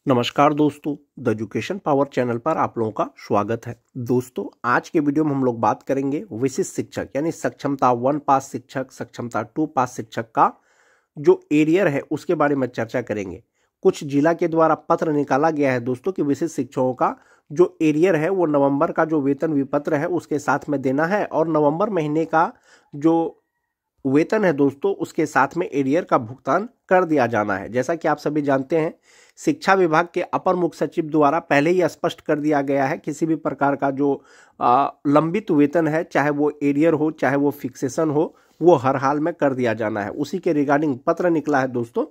नमस्कार दोस्तों, the education power channel पर आप लोगों का स्वागत है। दोस्तों, आज के वीडियो में हम लोग बात करेंगे विशिष्ट शिक्षक यानी सक्षमता 1 पास शिक्षक, सक्षमता 2 पास शिक्षक का जो एरियर है उसके बारे में चर्चा करेंगे। कुछ जिला के द्वारा पत्र निकाला गया है दोस्तों कि विशिष्ट शिक्षकों का जो एरियर है वो नवंबर का जो वेतन विपत्र है उसके साथ में देना है और नवंबर महीने का जो वेतन है दोस्तों उसके साथ में एरियर का भुगतान कर दिया जाना है। जैसा कि आप सभी जानते हैं, शिक्षा विभाग के अपर मुख्य सचिव द्वारा पहले ही स्पष्ट कर दिया गया है किसी भी प्रकार का जो लंबित वेतन है, चाहे वो एरियर हो चाहे वो फिक्सेशन हो, वो हर हाल में कर दिया जाना है। उसी के रिगार्डिंग पत्र निकला है दोस्तों।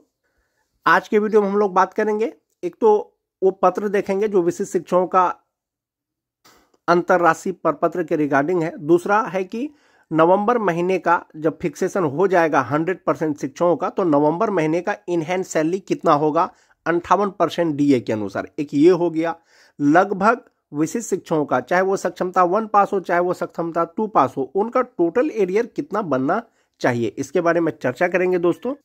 आज के वीडियो में हम लोग बात करेंगे, एक तो वो पत्र देखेंगे जो विशिष्ट शिक्षकों का अंतरराष्ट्रीय प्रपत्र के रिगार्डिंग है। दूसरा है कि नवंबर महीने का जब फिक्सेशन हो जाएगा 100% शिक्षकों का, तो नवंबर महीने का इनहैंड सैलरी कितना होगा 58% डीए के अनुसार। एक ये हो गया। लगभग विशिष्ट शिक्षकों का, चाहे वो सक्षमता 1 पास हो चाहे वो सक्षमता 2 पास हो, उनका टोटल एरियर कितना बनना चाहिए, इसके बारे में चर्चा करेंगे दोस्तों।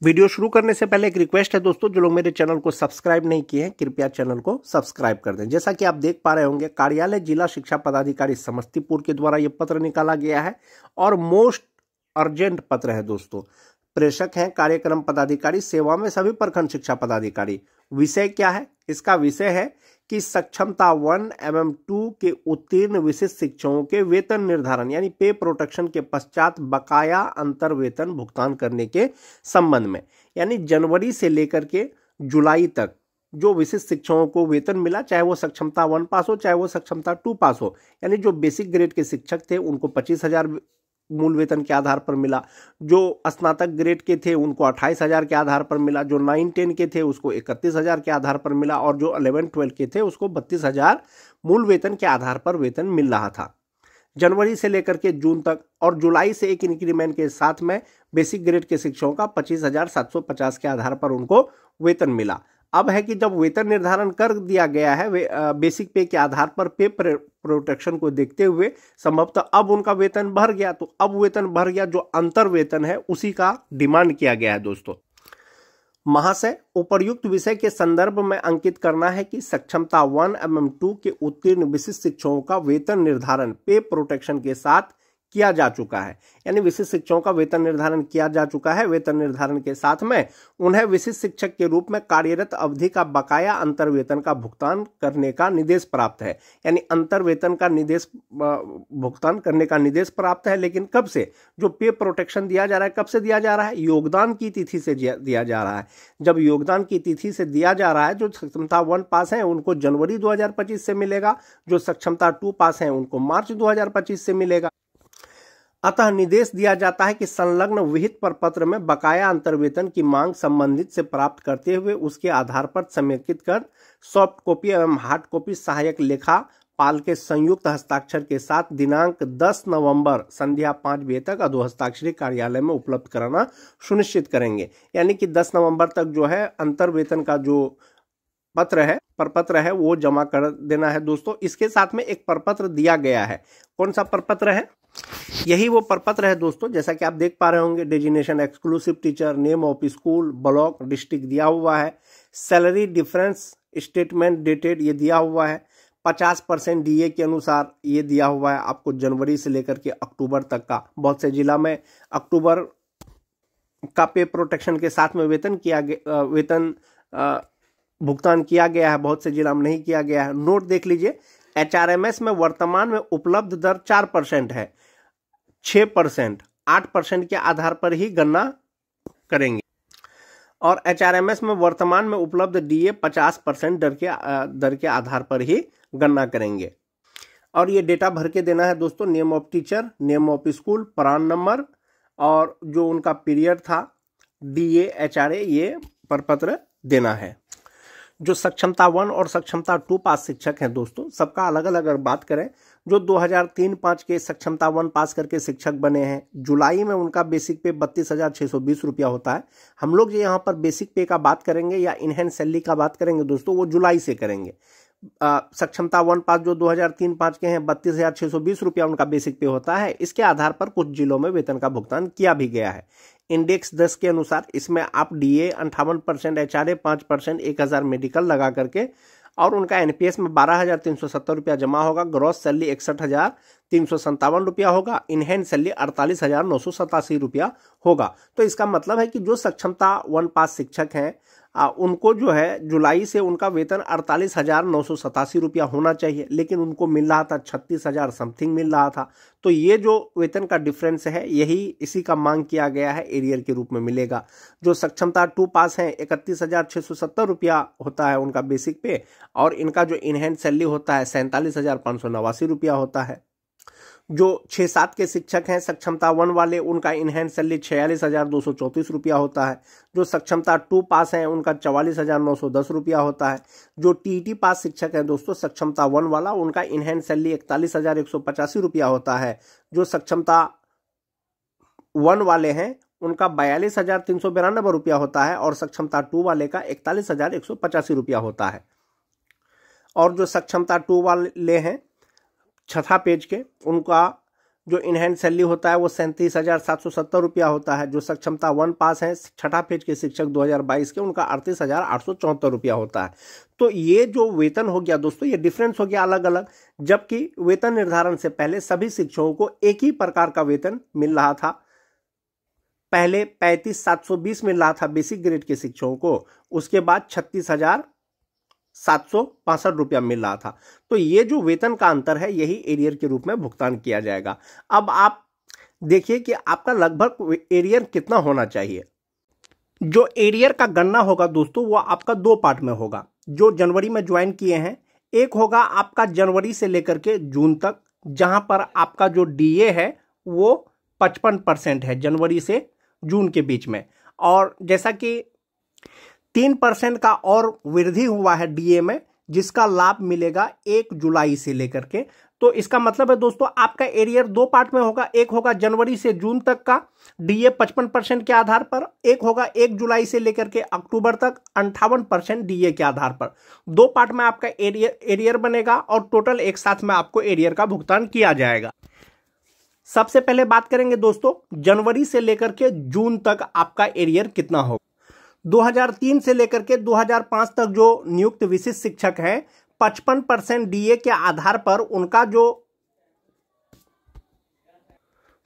वीडियो शुरू करने से पहले एक रिक्वेस्ट है दोस्तों, जो लोग मेरे चैनल को सब्सक्राइब नहीं किए हैं कृपया चैनल को सब्सक्राइब कर दें। जैसा कि आप देख पा रहे होंगे, कार्यालय जिला शिक्षा पदाधिकारी समस्तीपुर के द्वारा यह पत्र निकाला गया है और मोस्ट अर्जेंट पत्र है दोस्तों। प्रेषक हैं कार्यक्रम पदाधिकारी, सेवा में सभी प्रखंड शिक्षा पदाधिकारी। विषय क्या है? इसका विषय है कि सक्षमता 1 एवं 2 के उत्तीर्ण विशिष्ट शिक्षकों के वेतन निर्धारण यानी पे प्रोटेक्शन के पश्चात बकाया अंतर वेतन भुगतान करने के संबंध में, यानी जनवरी से लेकर के जुलाई तक जो विशिष्ट शिक्षकों को वेतन मिला, चाहे वो सक्षमता 1 पास हो चाहे वो सक्षमता 2 पास हो, यानी जो बेसिक ग्रेड के शिक्षक थे उनको 25,000 मूल वेतन के आधार पर मिला, जो स्नातक ग्रेड के थे उनको 28,000 के आधार पर मिला, जो 9-10 के थे उसको 31,000 के आधार पर मिला और जो 11-12 के थे उसको 32,000 मूल वेतन के आधार पर वेतन मिल रहा था जनवरी से लेकर के जून तक। और जुलाई से एक इंक्रीमेंट के साथ में बेसिक ग्रेड के शिक्षकों का 25,750 के आधार पर उनको वेतन मिला। अब है कि जब वेतन निर्धारण कर दिया गया है बेसिक पे के आधार पर पे प्रोटेक्शन को देखते हुए संभवतः अब उनका वेतन बढ़ गया, तो अब वेतन बढ़ गया, जो अंतर वेतन है उसी का डिमांड किया गया है दोस्तों। महाशय, उपर्युक्त विषय के संदर्भ में अंकित करना है कि सक्षमता 1 एवं 2 के उत्तीर्ण विशिष्ट शिक्षकों का वेतन निर्धारण पे प्रोटेक्शन के साथ किया जा चुका है, यानी विशिष्ट शिक्षकों का वेतन निर्धारण किया जा चुका है। वेतन निर्धारण के साथ में उन्हें विशिष्ट शिक्षक के रूप में कार्यरत अवधि का बकाया अंतर वेतन का भुगतान करने का निर्देश प्राप्त है, यानी अंतर वेतन का भुगतान करने का निर्देश प्राप्त है। लेकिन कब से जो पे प्रोटेक्शन दिया जा रहा है, कब से दिया जा रहा है? योगदान की तिथि से दिया जा रहा है। जब योगदान की तिथि से दिया जा रहा है, जो सक्षमता 1 पास है उनको जनवरी 2025 से मिलेगा, जो सक्षमता 2 पास है उनको मार्च 2025 से मिलेगा। अतः निर्देश दिया जाता है कि संलग्न विहित प्रपत्र में बकाया अंतर्वेतन की मांग संबंधित से प्राप्त करते हुए उसके आधार पर समेकित कर सॉफ्ट कॉपी एवं हार्ड कॉपी सहायक लेखा पाल के संयुक्त हस्ताक्षर के साथ दिनांक 10 नवंबर संध्या 5 बजे तक अधोहस्ताक्षरी कार्यालय में उपलब्ध कराना सुनिश्चित करेंगे। यानी कि 10 नवंबर तक जो है अंतर्वेतन का जो प्रपत्र है वो जमा कर देना है दोस्तों। इसके साथ में एक प्रपत्र दिया गया है। कौन सा प्रपत्र है? यही वो प्रपत्र है दोस्तों, जैसा कि आप देख पा रहे होंगे। Designation exclusive teacher, name of school, block, district दिया हुआ है, सैलरी डिफरेंस स्टेटमेंट डेटेड ये दिया हुआ है, 50% डीए के अनुसार ये दिया हुआ है आपको जनवरी से लेकर के अक्टूबर तक का। बहुत से जिला में अक्टूबर का पे प्रोटेक्शन के साथ में वेतन भुगतान किया गया है, बहुत से जिला में नहीं किया गया है। नोट देख लीजिए, एचआरएमएस में वर्तमान में उपलब्ध दर 4% है, 6% 8% के आधार पर ही गणना करेंगे और एचआरएमएस में वर्तमान में उपलब्ध डीए 50% दर के आधार पर ही गणना करेंगे। और ये डेटा भर के देना है दोस्तों, name of teacher, name of school, PRAN number और जो उनका पीरियड था, डीए, एचआरए, ये प्रपत्र देना है। जो सक्षमता 1 और सक्षमता 2 पास शिक्षक हैं दोस्तों, सबका अलग अलग अगर बात करें, जो 2003-5 के सक्षमता 1 पास करके शिक्षक बने हैं, जुलाई में उनका बेसिक पे 32,620 रुपया होता है। हम लोग जो यहाँ पर बेसिक पे का बात करेंगे या इनहैंड सैलरी का बात करेंगे दोस्तों, वो जुलाई से करेंगे। सक्षमता 1 पास जो 2003-5 के हैं 32,620 रुपया उनका बेसिक पे होता है। इसके आधार पर कुछ जिलों में वेतन का भुगतान किया भी गया है। इंडेक्स 10 के अनुसार। इसमें आप डीए 58%, एचआरए 5%, 1000 मेडिकल लगा करके, और उनका एनपीएस में 12,370 रुपया जमा होगा। ग्रॉस सैलरी 61,357 रुपया होगा। इनहैंड सैलरी 48,987 रुपया होगा। तो इसका मतलब है कि जो सक्षमता 1 पास शिक्षक हैं उनको जो है जुलाई से उनका वेतन 48,987 रुपया होना चाहिए, लेकिन उनको मिल रहा था 36,000 समथिंग मिल रहा था। तो ये जो वेतन का डिफरेंस है यही इसी का मांग किया गया है, एरियर के रूप में मिलेगा। जो सक्षमता 2 पास हैं 31,670 रुपया होता है उनका बेसिक पे, और इनका जो इनहैंड सैलरी होता है 47,589 रुपया होता है। जो 6-7 के शिक्षक हैं सक्षमता 1 वाले, उनका इनहैंड सैलरी 46,234 रुपया होता है। जो सक्षमता 2 पास हैं उनका 44,910 रुपया होता है। जो टीटी पास शिक्षक हैं दोस्तों सक्षमता 1 वाला, उनका इनहैंड सैलरी 41,185 रुपया होता है। जो सक्षमता 1 वाले हैं उनका 42,392 रुपया होता है, और सक्षमता 2 वाले का 41,185 रुपया होता है। और जो सक्षमता 2 वाले हैं छठा पेज के, उनका जो इनहैंड सैलरी होता है वो 37,770 रुपया होता है। जो सक्षमता 1 पास हैं छठा पेज के शिक्षक 2022 के, उनका 38,874 रुपया होता है। तो ये जो वेतन हो गया दोस्तों, ये डिफरेंस हो गया अलग अलग, जबकि वेतन निर्धारण से पहले सभी शिक्षकों को एक ही प्रकार का वेतन मिल रहा था। पहले 35,720 मिल रहा था बेसिक ग्रेड के शिक्षकों को, उसके बाद 36,765 रुपया मिल रहा था। तो ये जो वेतन का अंतर है यही एरियर के रूप में भुगतान किया जाएगा। अब आप देखिए कि आपका लगभग एरियर कितना होना चाहिए। जो एरियर का गणना होगा दोस्तों वो आपका 2 पार्ट में होगा। जो जनवरी में ज्वाइन किए हैं, एक होगा आपका जनवरी से लेकर के जून तक, जहां पर आपका जो डीए है वो 55% है जनवरी से जून के बीच में, और जैसा कि 3% का और वृद्धि हुआ है डीए में, जिसका लाभ मिलेगा 1 जुलाई से लेकर के। तो इसका मतलब है दोस्तों आपका एरियर 2 पार्ट में होगा। एक होगा जनवरी से जून तक का डीए 55% के आधार पर, एक होगा 1 जुलाई से लेकर के अक्टूबर तक 58% डीए के आधार पर। 2 पार्ट में आपका एरियर बनेगा, और टोटल एक साथ में आपको एरियर का भुगतान किया जाएगा। सबसे पहले बात करेंगे दोस्तों जनवरी से लेकर के जून तक आपका एरियर कितना होगा। 2003 से लेकर के 2005 तक जो नियुक्त विशिष्ट शिक्षक हैं 55% डीए के आधार पर उनका जो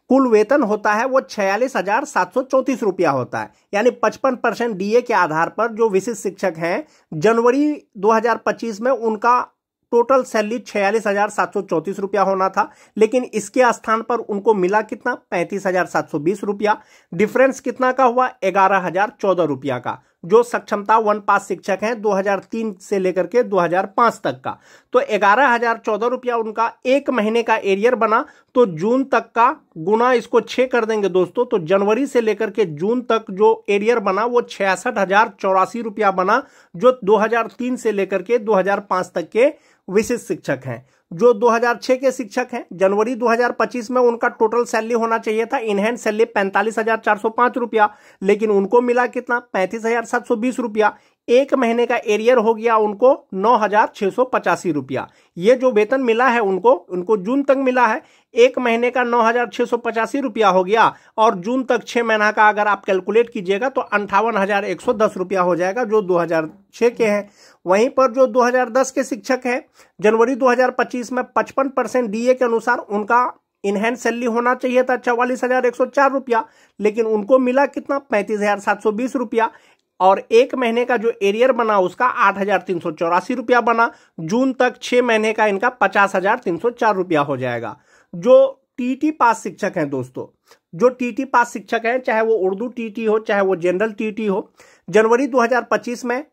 कुल वेतन होता है वो 46,734 रुपया होता है। यानी 55% डीए के आधार पर जो विशिष्ट शिक्षक हैं जनवरी 2025 में उनका टोटल सैलरी 46,734 रुपया होना था, लेकिन इसके स्थान पर उनको मिला कितना 35,720 रुपया। डिफरेंस कितना का हुआ 11,014 रुपया का। जो सक्षमता 1 पास शिक्षक हैं 2003 से लेकर के 2005 तक का, तो 11,014 रुपया उनका एक महीने का एरियर बना। तो जून तक का गुना इसको 6 कर देंगे दोस्तों, तो जनवरी से लेकर के जून तक जो एरियर बना वो 66,084 रुपया बना, जो 2003 से लेकर के 2005 तक के विशिष्ट शिक्षक हैं। जो 2006 के शिक्षक हैं जनवरी 2025 में उनका टोटल सैलरी होना चाहिए था इनहैंड सैलरी 45,405 रुपया, लेकिन उनको मिला कितना 35,720 रुपया। एक महीने का एरियर हो गया उनको 9,685 रुपया। ये जो वेतन मिला है उनको जून तक मिला है, एक महीने का 9,685 रुपया हो गया, और जून तक 6 महीना का अगर आप कैलकुलेट कीजिएगा तो 58,110 रुपया हो जाएगा जो 2006 के हैं। वहीं पर जो 2010 के शिक्षक हैं जनवरी 2025 में 55% डीए के अनुसार उनका इनहैंड सैलरी होना चाहिए था 44,104 रुपया, लेकिन उनको मिला कितना 35,720 रुपया, और एक महीने का जो एरियर बना उसका 8,384 रुपया बना। जून तक 6 महीने का इनका 50,304 रुपया हो जाएगा। जो टीटी पास शिक्षक हैं दोस्तों, जो टीटी पास शिक्षक हैं, चाहे वो उर्दू टीटी हो चाहे वो जनरल टीटी हो, जनवरी 2025 में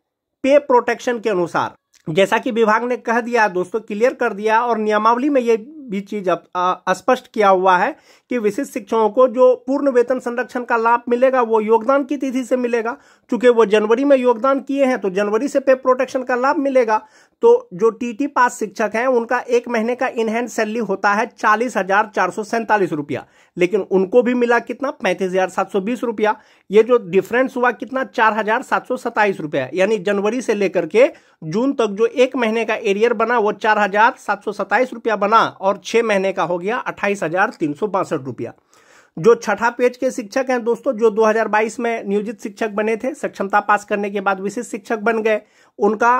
पे प्रोटेक्शन के अनुसार, जैसा कि विभाग ने कह दिया दोस्तों, क्लियर कर दिया, और नियमावली में ये भी चीज स्पष्ट किया हुआ है कि विशिष्ट शिक्षकों को जो पूर्ण वेतन संरक्षण का लाभ मिलेगा वो योगदान की तिथि से मिलेगा। चूंकि वो जनवरी में योगदान किए हैं तो जनवरी से पे प्रोटेक्शन का लाभ मिलेगा। तो जो टीटी पास शिक्षक हैं उनका एक महीने का इनहैंड सैलरी होता है 40,447 रुपया, लेकिन उनको भी मिला कितना 35,720 रुपया। ये जो डिफरेंस हुआ कितना 4,727 रुपया, यानी जनवरी से लेकर के जून तक जो एक महीने का एरियर बना वो 4,727 रुपया बना, और 6 महीने का हो गया 28,362 रुपया। जो छठा पेज के शिक्षक हैं दोस्तों, जो 2022 में नियोजित शिक्षक बने थे, सक्षमता पास करने के बाद विशिष्ट शिक्षक बन गए, उनका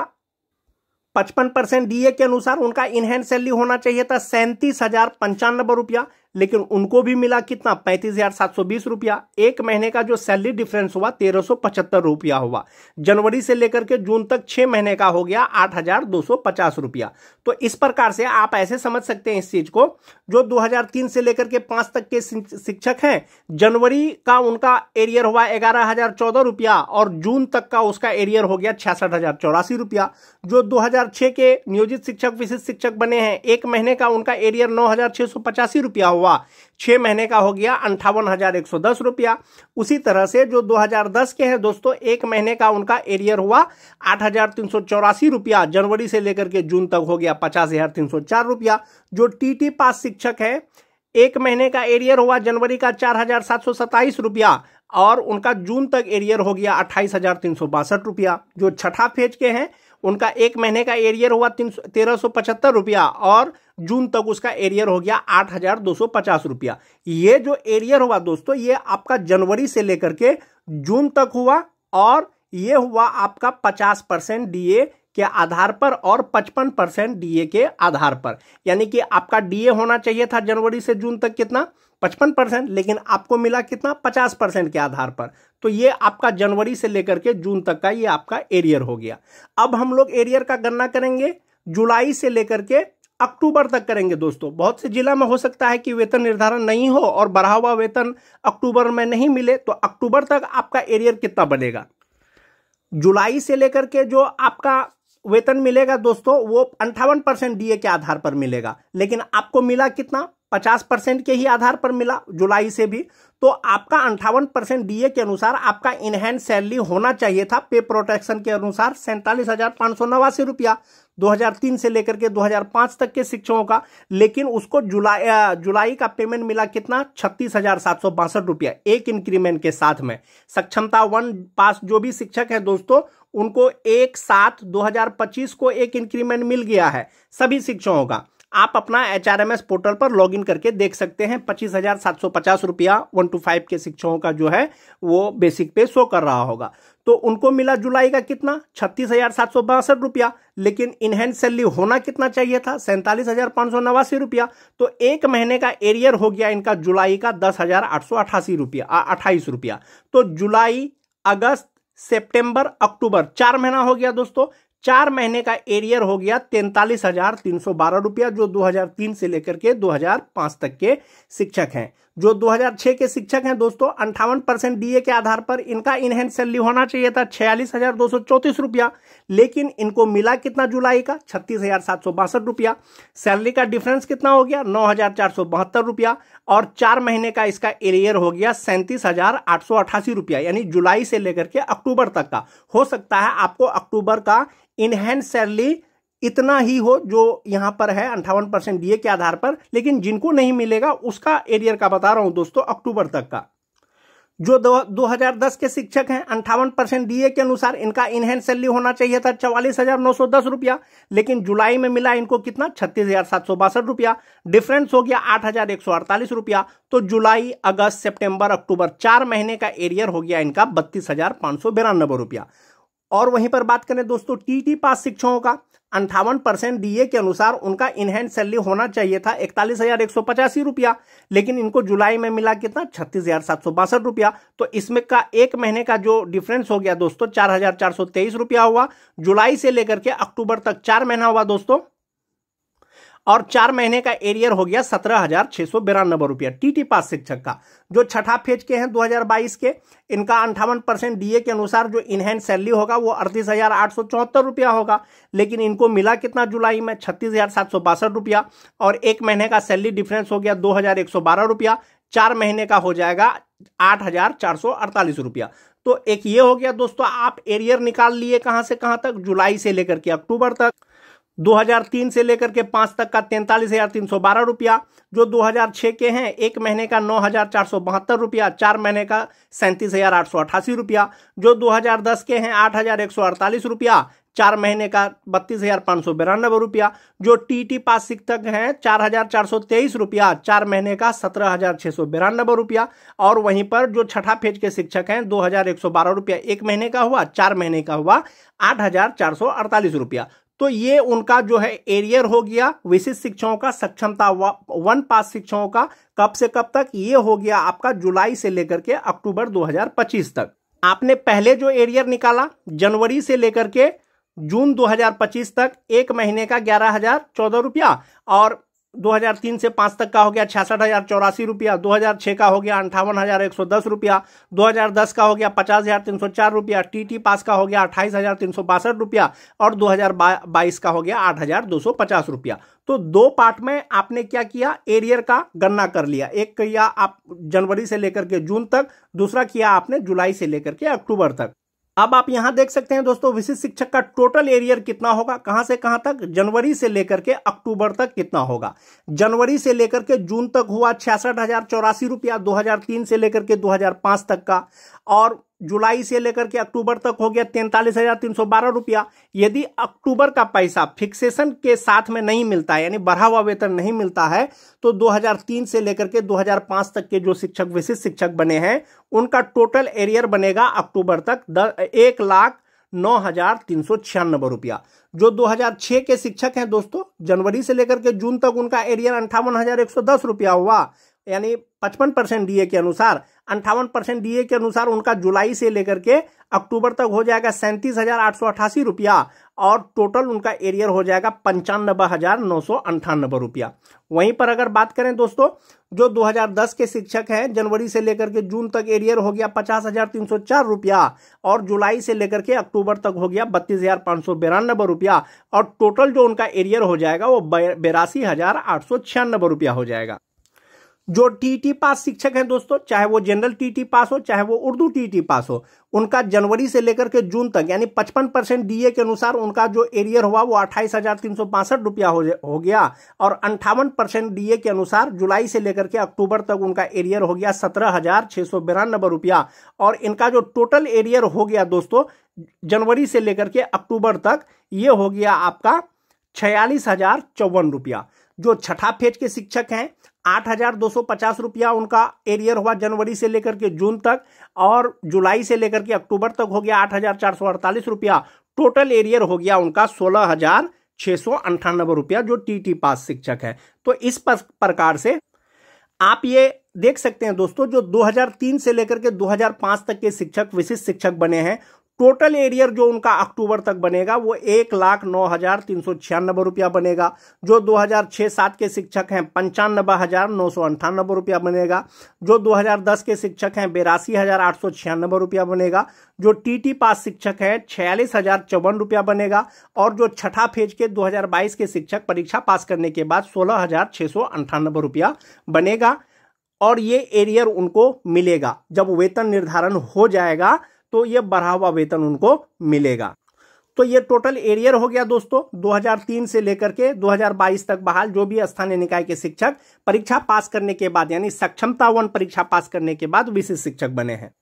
55% डीए के अनुसार उनका इनहैंड सैलरी होना चाहिए था 37,095 रुपया, लेकिन उनको भी मिला कितना 35,720 रुपया। एक महीने का जो सैलरी डिफरेंस हुआ 1,375 रुपया हुआ। जनवरी से लेकर के जून तक 6 महीने का हो गया 8,250 रुपया। तो इस प्रकार से आप ऐसे समझ सकते हैं इस चीज को, जो 2003 से लेकर के 5 तक के शिक्षक हैं, जनवरी का उनका एरियर हुआ 11,014 रुपया और जून तक का उसका एरियर हो गया 66,084 रुपया। जो 2006 के नियोजित शिक्षक विशिष्ट शिक्षक बने हैं, एक महीने का उनका एरियर 9,685 रुपया हुआ, 6 महीने का हो गया 58,110 रुपया। उसी तरह से जो 2010 के हैं दोस्तों, एक महीने का उनका एरियर हुआ 8,384 रुपया, जनवरी से लेकर के जून तक हो गया 50,304 रुपया। जो टीटी पास शिक्षक है, एक महीने का एरियर हुआ जनवरी का 4,727 रुपया और उनका जून तक एरियर हो गया 28,362 रुपया। जो छठा फेज के हैं, उनका एक महीने का एरियर हुआ 1,375 रुपया और जून तक उसका एरियर हो गया 8,250 रुपया। ये जो एरियर हुआ दोस्तों, ये आपका जनवरी से लेकर के जून तक हुआ और ये हुआ आपका 50% डीए के आधार पर और 55% डीए के आधार पर। यानी कि आपका डीए होना चाहिए था जनवरी से जून तक कितना 55%, लेकिन आपको मिला कितना 50% के आधार पर। तो ये आपका जनवरी से लेकर के जून तक का ये आपका एरियर हो गया। अब हम लोग एरियर का गणना करेंगे जुलाई से लेकर के अक्टूबर तक करेंगे दोस्तों। बहुत से जिला में हो सकता है कि वेतन निर्धारण नहीं हो और बढ़ा हुआ वेतन अक्टूबर में नहीं मिले, तो अक्टूबर तक आपका एरियर कितना बनेगा। जुलाई से लेकर के जो आपका वेतन मिलेगा दोस्तों, वो 58% डीए के आधार पर मिलेगा, लेकिन आपको मिला कितना 50% के ही आधार पर मिला जुलाई से भी। तो आपका 58% डीए के अनुसार आपका इनहैंड सैलरी होना चाहिए था पे प्रोटेक्शन के अनुसार 47,589 रुपया 2003 से लेकर के 2005 तक के शिक्षकों का, लेकिन उसको जुलाई का पेमेंट मिला कितना 36,762 रुपया एक इंक्रीमेंट के साथ में। सक्षमता 1 पास जो भी शिक्षक है दोस्तों, उनको 1/7/2025 को एक इंक्रीमेंट मिल गया है सभी शिक्षकों का। आप अपना HRMS पोर्टल पर लॉगिन करके देख सकते हैं। 25,750 रुपया 1 to 5 के शिक्षकों का जो है वो बेसिक पे शो कर रहा होगा। तो उनको मिला जुलाई का कितना 36,762 रुपया, लेकिन इनहैंड सैलरी होना कितना चाहिए था 47,589 रुपया। तो एक महीने का एरियर हो गया इनका जुलाई का 10,888 रुपया 28 रुपया। तो जुलाई, अगस्त, सितंबर, अक्टूबर 4 महीना हो गया दोस्तों। 4 महीने का एरियर हो गया 43,312 रुपया, जो 2003 से लेकर के 2005 तक के शिक्षक हैं। जो 2006 के शिक्षक हैं दोस्तों, 58% डीए के आधार पर इनका इनहैंड सैलरी होना चाहिए था 46,234 रुपया, लेकिन इनको मिला कितना जुलाई का 36,762 रुपया। सैलरी का डिफरेंस कितना हो गया 9,472 रुपया और 4 महीने का इसका एरियर हो गया 37,888 रुपया, यानी जुलाई से लेकर के अक्टूबर तक का। हो सकता है आपको अक्टूबर का इनहैंड सैलरी इतना ही हो जो यहां पर है 58% डीए के आधार पर, लेकिन जिनको नहीं मिलेगा उसका एरियर का बता रहा हूं दोस्तों अक्टूबर तक का। जो 2010 के शिक्षक हैं 58% डीए के अनुसार इनका इनहैंड सैलरी होना चाहिए था 44,910 रुपया, लेकिन जुलाई में मिला इनको कितना 36,762 रुपया। डिफरेंस हो गया 8,148 रुपया। तो जुलाई, अगस्त, सितंबर, अक्टूबर 4 महीने का एरियर हो गया इनका 32,592 रुपया। और वहीं पर बात करें दोस्तों टीटी पास शिक्षकों का, 58% डीए के अनुसार उनका इनहैंड सैलरी होना चाहिए था 41,185 रुपया, लेकिन इनको जुलाई में मिला कितना 36,762 रुपया। तो इसमें का एक महीने का जो डिफरेंस हो गया दोस्तों 4,423 रुपया हुआ। जुलाई से लेकर के अक्टूबर तक 4 महीना हुआ दोस्तों, और 4 महीने का एरियर हो गया 17,692 रुपया टीटी पास शिक्षक का। जो छठा फेज के हैं 2022 के, इनका 58% डीए के अनुसार जो इनहैंड सैलरी होगा वो 38,874 रुपया होगा, लेकिन इनको मिला कितना जुलाई में 36,762 रुपया और एक महीने का सैलरी डिफरेंस हो गया 2,112 रुपया। 4 महीने का हो जाएगा 8,448 रुपया। तो एक ये हो गया दोस्तों, आप एरियर निकाल लिए कहां से कहां तक, जुलाई से लेकर के अक्टूबर तक। 2003 से लेकर के 5 तक का 43,312 रुपया। जो 2006 के हैं एक महीने का 9,472 रुपया, 4 महीने का 37,888 रुपया। जो 2010 के हैं 8,148 रुपया, 4 महीने का 32,592 रुपया। जो टीटी पास शिक्षक हैं 4,423 रुपया, 4 महीने का 17,692 रुपया। और वहीं पर जो छठा फेज के शिक्षक हैं 2,112 रुपया 1 महीने का हुआ, 4 महीने का हुआ 8,448 रुपया। तो ये उनका जो है एरियर हो गया विशिष्ट शिक्षकों का, सक्षमता 1 पास शिक्षकों का। कब से कब तक? ये हो गया आपका जुलाई से लेकर के अक्टूबर 2025 तक। आपने पहले जो एरियर निकाला जनवरी से लेकर के जून 2025 तक 1 महीने का 11,014 रुपया, और 2003 से 5 तक का हो गया 66,084 रुपया, 2006 का हो गया 58,110 रुपया, 2010 का हो गया 50,304 रुपया, टीटी पास का हो गया 28,362 रुपया, और 2022 का हो गया 8,250 रुपया। तो 2 पार्ट में आपने क्या किया? एरियर का गणना कर लिया। एक किया आप जनवरी से लेकर के जून तक, दूसरा किया आपने जुलाई से लेकर के अक्टूबर तक। अब आप यहां देख सकते हैं दोस्तों विशिष्ट शिक्षक का टोटल एरियर कितना होगा, कहां से कहां तक? जनवरी से लेकर के अक्टूबर तक कितना होगा? जनवरी से लेकर के जून तक हुआ 66,084 रुपया 2003 से लेकर के 2005 तक का, और जुलाई से लेकर के अक्टूबर तक हो गया 43,312 रुपया। यदि अक्टूबर का पैसा फिक्सेशन के साथ में नहीं मिलता है, यानी बढ़ा हुआ वेतन नहीं मिलता है, तो 2003 से लेकर के 2005 तक के जो शिक्षक विशिष्ट शिक्षक बने हैं उनका टोटल एरियर बनेगा अक्टूबर तक 1,09,396 रुपया। जो 2006 के शिक्षक हैं दोस्तों, जनवरी से लेकर के जून तक उनका एरियर 58,110 रुपया हुआ, यानी 55% डीए के अनुसार। 58% डीए के अनुसार उनका जुलाई से लेकर के अक्टूबर तक हो जाएगा 37,888 रुपया, और टोटल उनका एरियर हो जाएगा 95,998 रुपया। वहीं पर अगर बात करें दोस्तों, जो 2010 के शिक्षक हैं जनवरी से लेकर के जून तक एरियर हो गया 50,304 रुपया, और जुलाई से लेकर के अक्टूबर तक हो गया 32,592 रुपया, और टोटल जो उनका एरियर हो जाएगा वो 82,896 रुपया हो जाएगा। जो टीटी पास शिक्षक हैं दोस्तों, चाहे वो जनरल टीटी पास हो चाहे वो उर्दू टीटी पास हो, उनका जनवरी से लेकर के जून तक यानी 55% डीए के अनुसार उनका जो एरियर हुआ वो 28,362 रुपया हो गया, और 58% डीए के अनुसार जुलाई से लेकर के अक्टूबर तक उनका एरियर हो गया 17,692 रुपया। और इनका जो टोटल एरियर हो गया दोस्तों जनवरी से लेकर के अक्टूबर तक, ये हो गया आपका 46,054 रुपया। जो छठा फेज के शिक्षक हैं 8,250 रुपया उनका एरियर हुआ जनवरी से लेकर के जून तक, और जुलाई से लेकर के अक्टूबर तक हो गया 8,448 रुपया। टोटल एरियर हो गया उनका 16,698 रुपया जो टीटी पास शिक्षक है। तो इस प्रकार से आप ये देख सकते हैं दोस्तों, जो 2003 से लेकर के 2005 तक के शिक्षक विशिष्ट शिक्षक बने हैं, टोटल एरियर जो उनका अक्टूबर तक बनेगा वो 1,09,396 रुपया बनेगा। जो 2006-07 के शिक्षक हैं 95,998 रुपया बनेगा। जो 2010 के शिक्षक हैं 82,896 रुपया बनेगा। जो टीटी पास शिक्षक है 46,054 रुपया बनेगा। और जो छठा फेज के 2022 के शिक्षक परीक्षा पास करने के बाद 16,698 रुपया बनेगा। और ये एरियर उनको मिलेगा जब वेतन निर्धारण हो जाएगा, तो ये बढ़ा हुआ वेतन उनको मिलेगा। तो ये टोटल एरियर हो गया दोस्तों 2003 से लेकर के 2022 तक बहाल जो भी स्थानीय निकाय के शिक्षक परीक्षा पास करने के बाद यानी सक्षमता 1 परीक्षा पास करने के बाद विशिष्ट शिक्षक बने हैं।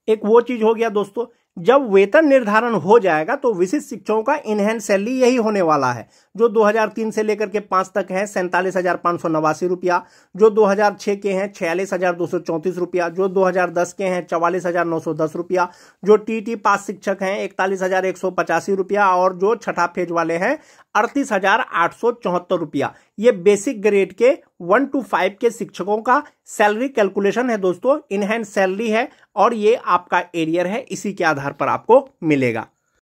एक वो चीज हो गया दोस्तों, जब वेतन निर्धारण हो जाएगा तो विशिष्ट शिक्षकों का इनहैंस सैलरी यही होने वाला है। जो 2003 से लेकर के 5 तक है 47,589 रुपया, जो 2006 के हैं 46,234 रुपया, जो 2010 के हैं 44,910 रुपया, जो टीटी पास शिक्षक हैं 41,185 रुपया, और जो छठा फेज वाले हैं 38,874 रुपया। ये बेसिक ग्रेड के 1 to 5 के शिक्षकों का सैलरी कैलकुलेशन है दोस्तों, इनहैंस सैलरी है, और ये आपका एरियर है, इसी के आधार पर आपको मिलेगा।